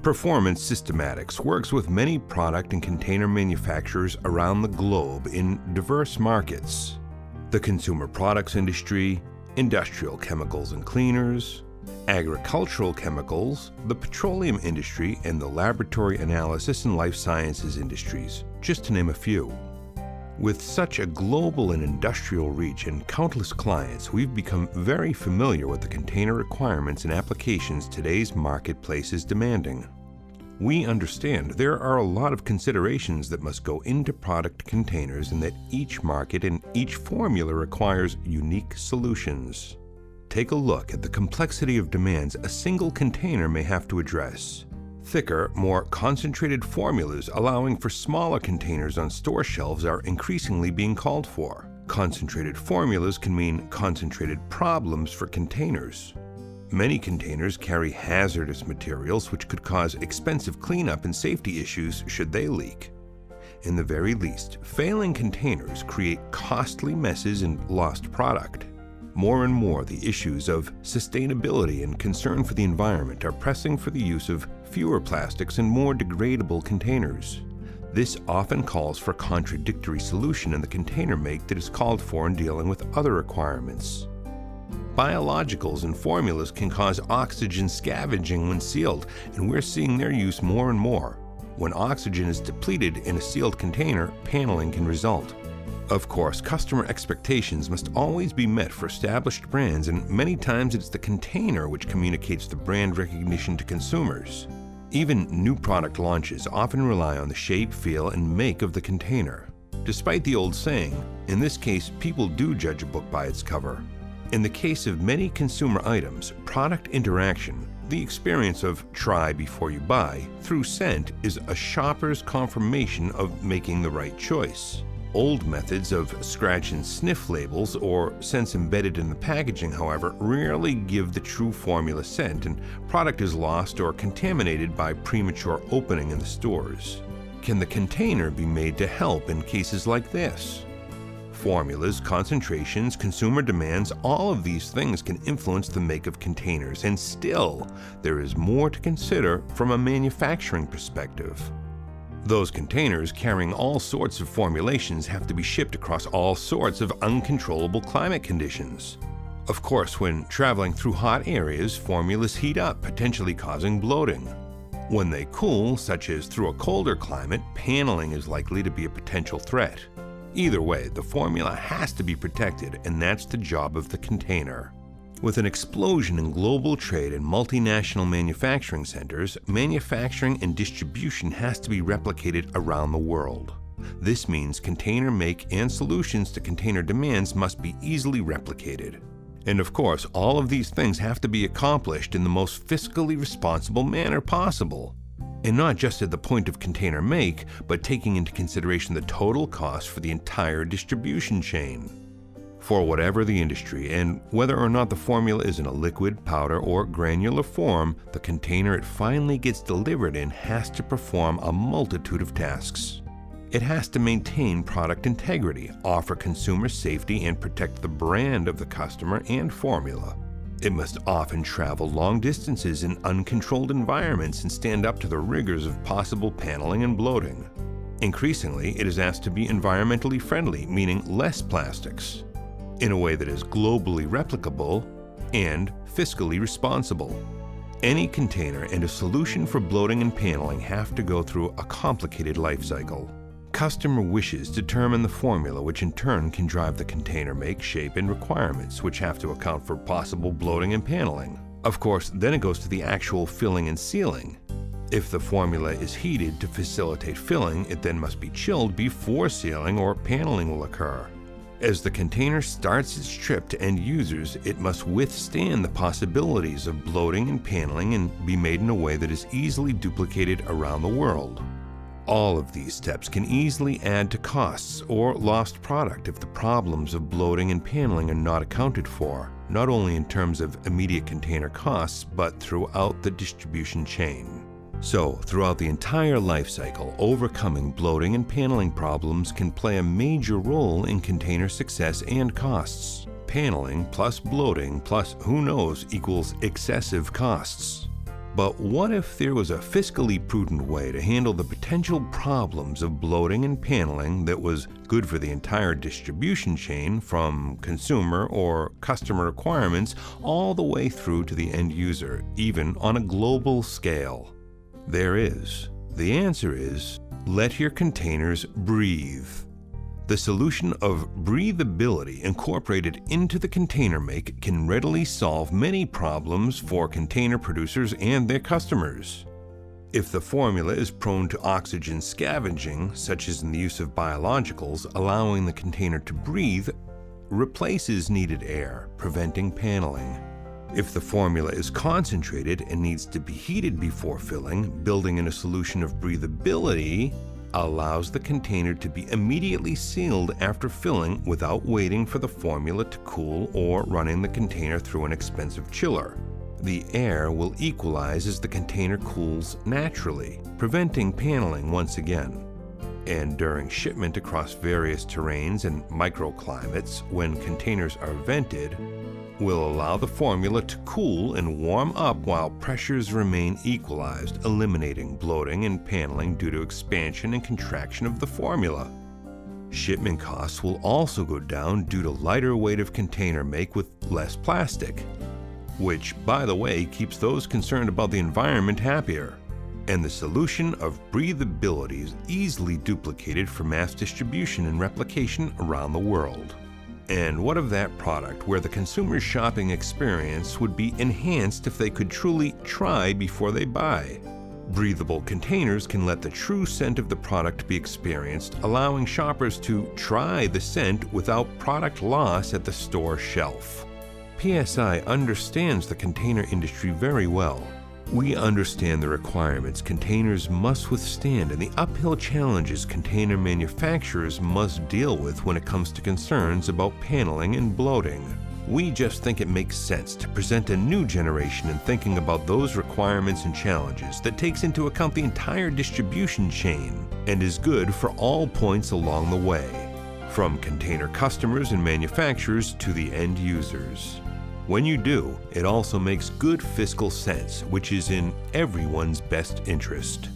Performance Systematics works with many product and container manufacturers around the globe in diverse markets: the consumer products industry, industrial chemicals and cleaners, agricultural chemicals, the petroleum industry, and the laboratory analysis and life sciences industries, just to name a few. With such a global and industrial reach and countless clients, we've become very familiar with the container requirements and applications today's marketplace is demanding. We understand there are a lot of considerations that must go into product containers and that each market and each formula requires unique solutions. Take a look at the complexity of demands a single container may have to address. Thicker, more concentrated formulas allowing for smaller containers on store shelves are increasingly being called for. Concentrated formulas can mean concentrated problems for containers. Many containers carry hazardous materials which could cause expensive cleanup and safety issues should they leak. In the very least, failing containers create costly messes and lost product. More and more, the issues of sustainability and concern for the environment are pressing for the use of fewer plastics and more degradable containers. This often calls for a contradictory solution in the container make that is called for in dealing with other requirements. Biologicals and formulas can cause oxygen scavenging when sealed, and we're seeing their use more and more. When oxygen is depleted in a sealed container, paneling can result. Of course, customer expectations must always be met for established brands, and many times it's the container which communicates the brand recognition to consumers. Even new product launches often rely on the shape, feel, and make of the container. Despite the old saying, in this case, people do judge a book by its cover. In the case of many consumer items, product interaction, the experience of try before you buy, through scent is a shopper's confirmation of making the right choice. Old methods of scratch and sniff labels or scents embedded in the packaging, however, rarely give the true formula scent, and product is lost or contaminated by premature opening in the stores. Can the container be made to help in cases like this? Formulas, concentrations, consumer demands, all of these things can influence the make of containers, and still, there is more to consider from a manufacturing perspective. Those containers carrying all sorts of formulations have to be shipped across all sorts of uncontrollable climate conditions. Of course, when traveling through hot areas, formulas heat up, potentially causing bloating. When they cool, such as through a colder climate, paneling is likely to be a potential threat. Either way, the formula has to be protected, and that's the job of the container. With an explosion in global trade and multinational manufacturing centers, manufacturing and distribution has to be replicated around the world. This means container make and solutions to container demands must be easily replicated. And of course, all of these things have to be accomplished in the most fiscally responsible manner possible. And not just at the point of container make, but taking into consideration the total cost for the entire distribution chain. For whatever the industry, and whether or not the formula is in a liquid, powder, or granular form, the container it finally gets delivered in has to perform a multitude of tasks. It has to maintain product integrity, offer consumer safety, and protect the brand of the customer and formula. It must often travel long distances in uncontrolled environments and stand up to the rigors of possible paneling and bloating. Increasingly, it is asked to be environmentally friendly, meaning less plastics, in a way that is globally replicable and fiscally responsible. Any container and a solution for bloating and paneling have to go through a complicated life cycle. Customer wishes determine the formula, which in turn can drive the container make, shape, and requirements, which have to account for possible bloating and paneling. Of course, then it goes to the actual filling and sealing. If the formula is heated to facilitate filling, it then must be chilled before sealing or paneling will occur. As the container starts its trip to end users, it must withstand the possibilities of bloating and paneling and be made in a way that is easily duplicated around the world. All of these steps can easily add to costs or lost product if the problems of bloating and paneling are not accounted for, not only in terms of immediate container costs, but throughout the distribution chain. So, throughout the entire life cycle, overcoming bloating and paneling problems can play a major role in container success and costs. Paneling plus bloating plus who knows equals excessive costs. But what if there was a fiscally prudent way to handle the potential problems of bloating and paneling that was good for the entire distribution chain, from consumer or customer requirements all the way through to the end user, even on a global scale? There is. The answer is, let your containers breathe. The solution of breathability incorporated into the container make can readily solve many problems for container producers and their customers. If the formula is prone to oxygen scavenging, such as in the use of biologicals, allowing the container to breathe replaces needed air, preventing paneling. If the formula is concentrated and needs to be heated before filling, building in a solution of breathability allows the container to be immediately sealed after filling without waiting for the formula to cool or running the container through an expensive chiller. The air will equalize as the container cools naturally, preventing paneling once again. And during shipment across various terrains and microclimates, when containers are vented, will allow the formula to cool and warm up while pressures remain equalized, eliminating bloating and paneling due to expansion and contraction of the formula. Shipment costs will also go down due to lighter weight of container make with less plastic, which, by the way, keeps those concerned about the environment happier. And the solution of breathability is easily duplicated for mass distribution and replication around the world. And what of that product where the consumer's shopping experience would be enhanced if they could truly try before they buy? Breathable containers can let the true scent of the product be experienced, allowing shoppers to try the scent without product loss at the store shelf. PSI understands the container industry very well. We understand the requirements containers must withstand and the uphill challenges container manufacturers must deal with when it comes to concerns about paneling and bloating. We just think it makes sense to present a new generation in thinking about those requirements and challenges that takes into account the entire distribution chain and is good for all points along the way, from container customers and manufacturers to the end users. When you do, it also makes good fiscal sense, which is in everyone's best interest.